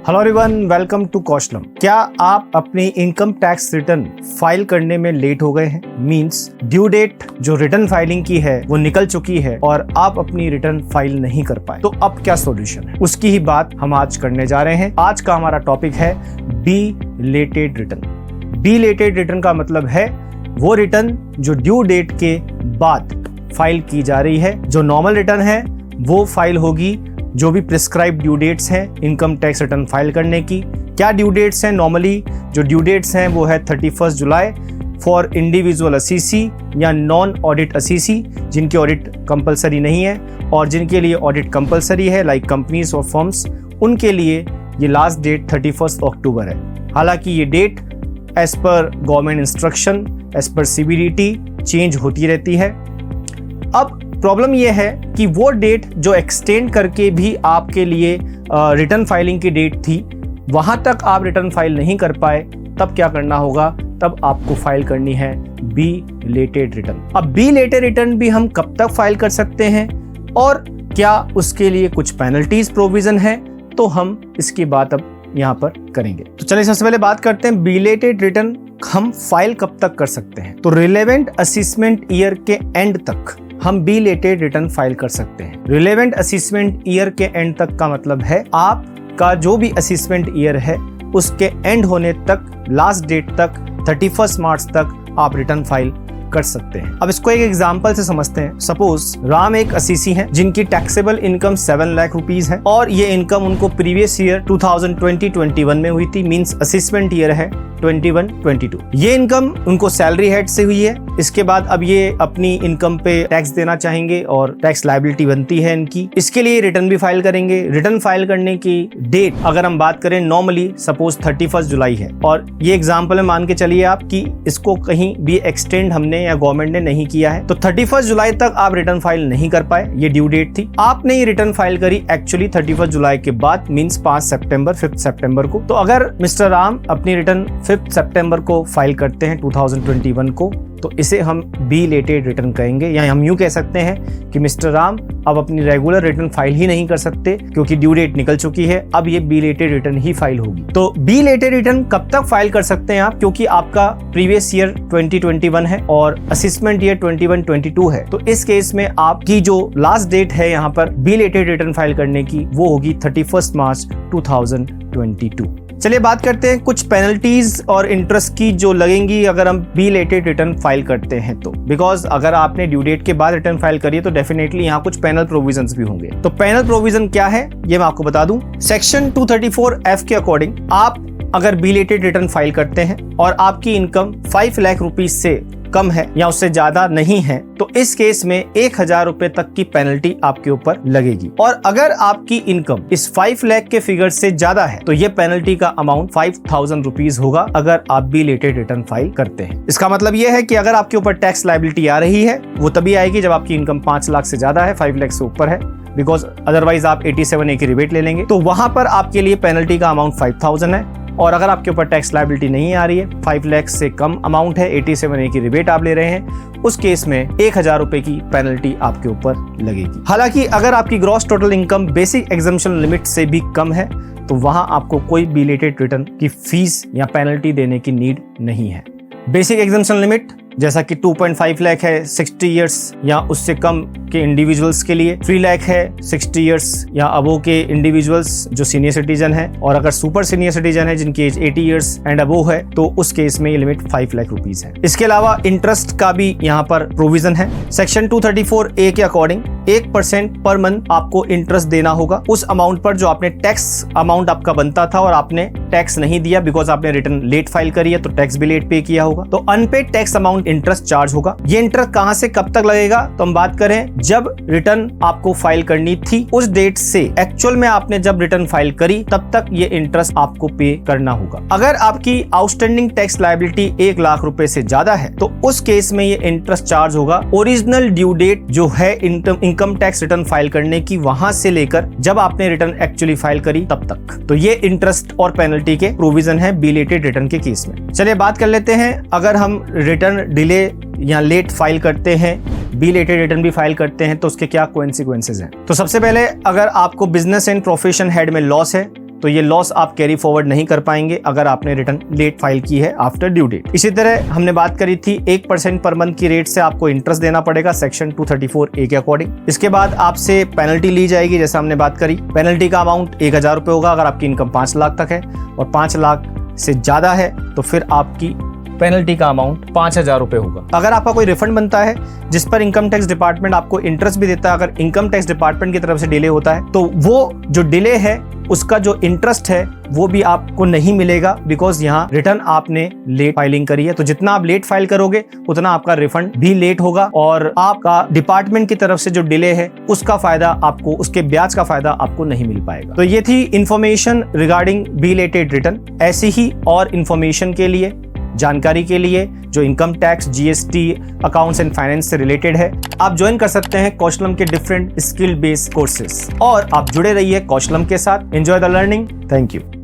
Hello everyone, welcome to Kaushalam. क्या आप अपनी इनकम टैक्स रिटर्न फाइल करने में लेट हो गए हैं? मींस ड्यू डेट जो रिटर्न फाइलिंग की है वो निकल चुकी है और आप अपनी रिटर्न फाइल नहीं कर पाए, तो अब क्या सॉल्यूशन है, उसकी ही बात हम आज करने जा रहे हैं। आज का हमारा टॉपिक है बिलेटेड रिटर्न। बिलेटेड रिटर्न का मतलब है वो रिटर्न जो ड्यू डेट के बाद फाइल की जा रही है। जो नॉर्मल रिटर्न है वो फाइल होगी जो भी प्रिस्क्राइब ड्यू डेट्स हैं इनकम टैक्स रिटर्न फाइल करने की। क्या ड्यू डेट्स हैं? नॉर्मली जो ड्यू डेट्स हैं वो है 31 जुलाई फॉर इंडिविजुअल असीसी या नॉन ऑडिट असीसी, जिनकी ऑडिट कंपलसरी नहीं है, और जिनके लिए ऑडिट कंपलसरी है लाइक कंपनीज और फर्म्स, उनके लिए ये लास्ट डेट 31 अक्टूबर है। हालांकि ये date as per government instruction, as per CBDT change होती रहती है। अब प्रॉब्लम यह है कि वो डेट जो एक्सटेंड करके भी आपके लिए रिटर्न फाइलिंग की डेट थी, वहां तक आप रिटर्न फाइल नहीं कर पाए, तब क्या करना होगा? तब आपको फाइल करनी है बिलेटेड रिटर्न। अब बिलेटेड रिटर्न भी हम कब तक फाइल कर सकते हैं और क्या उसके लिए कुछ पेनल्टीज प्रोविजन है, तो हम इसकी बात अब यहाँ पर करेंगे। तो चलिए सबसे पहले बात करते हैं बिलेटेड रिटर्न हम फाइल कब तक कर सकते हैं। तो रिलेवेंट असेसमेंट ईयर के एंड तक हम बिलेटेड रिटर्न फाइल कर सकते हैं। रिलेवेंट असेसमेंट ईयर के एंड तक का मतलब है आपका जो भी असेसमेंट ईयर है उसके एंड होने तक, लास्ट डेट तक, 31 मार्च तक आप रिटर्न फाइल कर सकते हैं। अब इसको एक एग्जांपल से समझते हैं। सपोज राम एक असीसी हैं जिनकी टैक्सेबल इनकम 7 लाख रुपीस है और ये इनकम उनको प्रीवियस ईयर 2020-21 में हुई थी, मींस असेसमेंट ईयर है 21-22। ये इनकम उनको सैलरी हेड से हुई है। इसके बाद अब ये अपनी इनकम पे टैक्स देना चाहेंगे और टैक्स लायबिलिटी बनती है इनकी। इसके लिए रिटर्न भी फाइल करेंगे। रिटर्न फाइल करने की डेट अगर हम बात करें नॉर्मली सपोज 31 जुलाई है, और ये एग्जाम्पल में मान के चलिए आप कि इसको कहीं भी एक्सटेंड हमने या गवर्नमेंट ने नहीं किया है, तो 31 जुलाई तक आप रिटर्न फाइल नहीं कर पाए, ये ड्यू डेट थी। आपने ये रिटर्न फाइल करी एक्चुअली 31 जुलाई के बाद, मींस 5 सितंबर को। तो अगर मिस्टर राम अपनी रिटर्न 5 सितंबर को फाइल करते हैं 2021 को, तो इसे हम बिलेटेड रिटर्न कहेंगे, या हम यूं कह सकते हैं कि मिस्टर राम अब अपनी रेगुलर रिटर्न फाइल ही नहीं कर सकते क्योंकि ड्यू डेट निकल चुकी है, अब ये बिलेटेड रिटर्न ही फाइल होगी। तो बिलेटेड रिटर्न कब तक फाइल कर सकते हैं आप? क्योंकि आपका प्रीवियस ईयर 2021 है और असेसमेंट ईयर 21-22 है, तो इस केस में आपकी जो लास्ट डेट है यहाँ पर बिलेटेड रिटर्न फाइल करने की, वो होगी 31 मार्च 2022। चलिए बात करते हैं कुछ पेनल्टीज और इंटरेस्ट की जो लगेंगी अगर हम बिलेटेड रिटर्न फाइल करते हैं तो। बिकॉज अगर आपने ड्यू डेट के बाद रिटर्न फाइल करी है तो डेफिनेटली यहाँ कुछ पेनल प्रोविजंस भी होंगे। तो पेनल प्रोविजन क्या है ये मैं आपको बता दूं। सेक्शन 234F के अकॉर्डिंग आप अगर बिलेटेड रिटर्न फाइल करते हैं और आपकी इनकम 5 लाख रुपीज से कम है या उससे ज्यादा नहीं है, तो इस केस में 1000 रुपए तक की पेनल्टी आपके ऊपर लगेगी। और अगर आपकी इनकम इस 5 लाख के फिगर से ज्यादा है तो ये पेनल्टी का अमाउंट 5000 रुपीज होगा अगर आप बिलेटेड रिटर्न फाइल करते हैं। इसका मतलब ये है कि अगर आपके ऊपर टैक्स लायबिलिटी आ रही है वो तभी आएगी जब आपकी इनकम 5 लाख से ज्यादा है, 5 लाख से ऊपर है, बिकॉज अदरवाइज आप 87A की रिबेट ले लेंगे, तो वहां पर आपके लिए पेनल्टी का अमाउंट 5000 है। और अगर आपके ऊपर टैक्स लायबिलिटी नहीं आ रही है, 5 लाख से कम अमाउंट है, 87A की रिबेट आप ले रहे हैं, उस केस में 1000 रुपए की पेनल्टी आपके ऊपर लगेगी। हालांकि अगर आपकी gross total income basic exemption limit से भी कम है तो वहां आपको कोई बिलेटेड रिटर्न की फीस या पेनल्टी देने की नीड नहीं है। बेसिक एग्जम्पशन लिमिट जैसा कि 2.5 लाख है 60 इयर्स या उससे कम के इंडिविजुअल्स के लिए, 3 लाख है 60 इयर्स या अबो के इंडिविजुअल्स जो सीनियर सिटीजन है, और अगर सुपर सीनियर सिटीजन है जिनकी एज 80 इयर्स एंड अबो है तो उस केस में ये लिमिट 5 लाख रुपीस है। इसके अलावा इंटरेस्ट का भी यहाँ पर प्रोविजन है। सेक्शन 234A के अकॉर्डिंग 1% पर मंथ आपको इंटरेस्ट देना होगा उस अमाउंट पर जो आपने टैक्स अमाउंट आपका बनता था और आपने टैक्स नहीं दिया बिकॉज आपने रिटर्न लेट फाइल करी है, तो टैक्स भी लेट पे किया होगा, तो unpaid tax amount interest charge होगा। ये इंटरेस्ट कहां से कब तक लगेगा? तो हम बात करें जब रिटर्न आपको फाइल करनी थी उस डेट से एक्चुअल में आपने जब रिटर्न फाइल करी तब तक ये इंटरेस्ट आपको पे करना होगा। अगर आपकी आउटस्टैंडिंग टैक्स लायबिलिटी 1 लाख रुपए से ज्यादा है तो उस केस में ये इंटरेस्ट चार्ज होगा ओरिजिनल ड्यू डेट जो है इनकम टैक्स रिटर्न फाइल करने की, वहां से लेकर जब आपने रिटर्न एक्चुअली फाइल करी तब तक। तो ये इंटरेस्ट और पेनल्टी के प्रोविजन है बिलेटेड रिटर्न के केस में। चलिए बात कर लेते हैं अगर हम रिटर्न डिले या लेट फाइल करते हैं, बिलेटेड रिटर्न भी फाइल करते हैं, तो उसके क्या कॉन्सिक्वेंसेज हैं। तो सबसे पहले अगर आपको बिजनेस एंड प्रोफेशन हेड में लॉस है तो ये लॉस आप कैरी फॉरवर्ड नहीं कर पाएंगे अगर आपने रिटर्न लेट फाइल की है आफ्टर ड्यू डेट। इसी तरह हमने बात करी थी 1% पर मंथ की रेट से आपको इंटरेस्ट देना पड़ेगा सेक्शन 234A के अकॉर्डिंग। इसके बाद आपसे पेनल्टी ली जाएगी, जैसा हमने बात करी। पेनल्टी का अमाउंट 1000 रुपए होगा अगर आपकी इनकम 5 लाख तक है, और 5 लाख से ज्यादा है तो फिर आपकी पेनल्टी का अमाउंट 5000 रुपए होगा। अगर आपका कोई रिफंड बनता है जिस पर इनकम टैक्स डिपार्टमेंट आपको इंटरेस्ट भी देता है, अगर इनकम टैक्स डिपार्टमेंट की तरफ से डिले होता है तो वो जो डिले है उसका जो इंटरेस्ट है वो भी आपको नहीं मिलेगा, बिकॉज यहाँ रिटर्न आपने लेट फाइलिंग करी है। तो जितना आप लेट फाइल करोगे उतना आपका रिफंड भी लेट होगा, और आपका डिपार्टमेंट की तरफ से जो डिले है उसका फायदा आपको, उसके ब्याज का फायदा आपको नहीं मिल पाएगा। तो ये थी इंफॉर्मेशन रिगार्डिंग बिलेटेड रिटर्न। ऐसी ही और इंफॉर्मेशन के लिए, जानकारी के लिए जो income tax, GST, accounts and finance से रिलेटेड है, आप ज्वाइन कर सकते हैं कौशलम के डिफरेंट स्किल बेस्ड कोर्सेज। और आप जुड़े रहिए कौशलम के साथ। Enjoy the learning. Thank you.